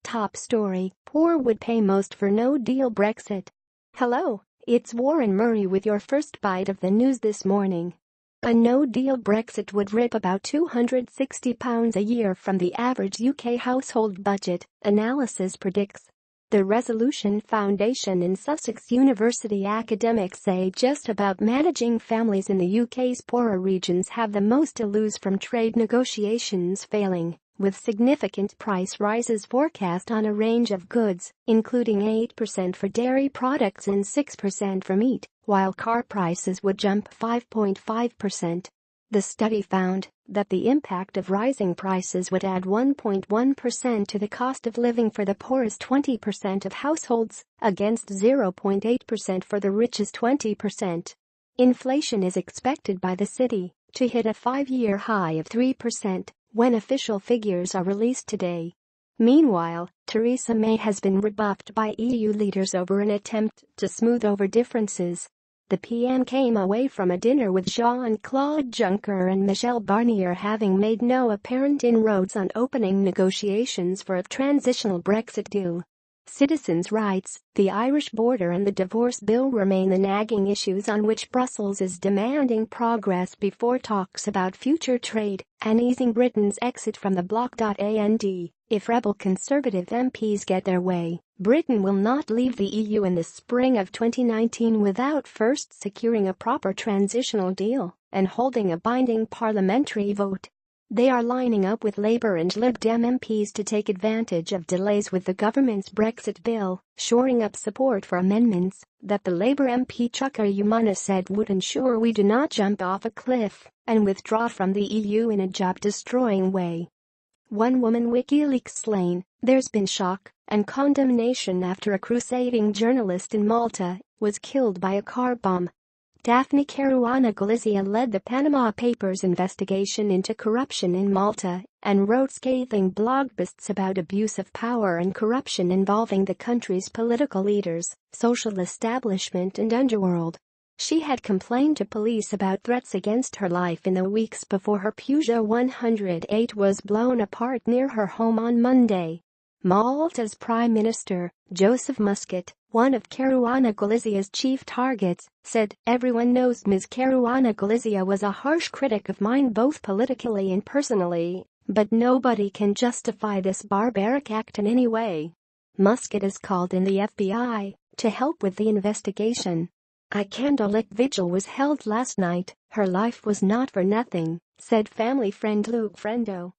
top story: poor would pay most for no-deal Brexit. Hello, it's Warren Murray with your first bite of the news this morning. A no-deal Brexit would rip about £260 a year from the average UK household budget, analysis predicts. The Resolution Foundation and Sussex University academics say just about managing families in the UK's poorer regions have the most to lose from trade negotiations failing, with significant price rises forecast on a range of goods, including 8% for dairy products and 6% for meat, while car prices would jump 5.5%. The study found that the impact of rising prices would add 1.1% to the cost of living for the poorest 20% of households, against 0.8% for the richest 20%. Inflation is expected by the city to hit a 5-year high of 3% when official figures are released today. Meanwhile, Theresa May has been rebuffed by EU leaders over an attempt to smooth over differences. The PM came away from a dinner with Jean-Claude Juncker and Michel Barnier having made no apparent inroads on opening negotiations for a transitional Brexit deal. Citizens' rights, the Irish border and the divorce bill remain the nagging issues on which Brussels is demanding progress before talks about future trade and easing Britain's exit from the bloc. If rebel Conservative MPs get their way, Britain will not leave the EU in the spring of 2019 without first securing a proper transitional deal and holding a binding parliamentary vote. They are lining up with Labour and Lib Dem MPs to take advantage of delays with the government's Brexit bill, shoring up support for amendments that the Labour MP Chuka Umunna said would ensure we do not jump off a cliff and withdraw from the EU in a job-destroying way. One woman WikiLeaks slain. There's been shock and condemnation after a crusading journalist in Malta was killed by a car bomb. Daphne Caruana Galizia led the Panama Papers investigation into corruption in Malta and wrote scathing blog posts about abuse of power and corruption involving the country's political leaders, social establishment and underworld. She had complained to police about threats against her life in the weeks before her Peugeot 108 was blown apart near her home on Monday. Malta's Prime Minister, Joseph Muscat, one of Caruana Galizia's chief targets, said, "Everyone knows Ms. Caruana Galizia was a harsh critic of mine both politically and personally, but nobody can justify this barbaric act in any way." Muscat has called in the FBI to help with the investigation. "A candlelit vigil was held last night. Her life was not for nothing," said family friend Luke Frendo.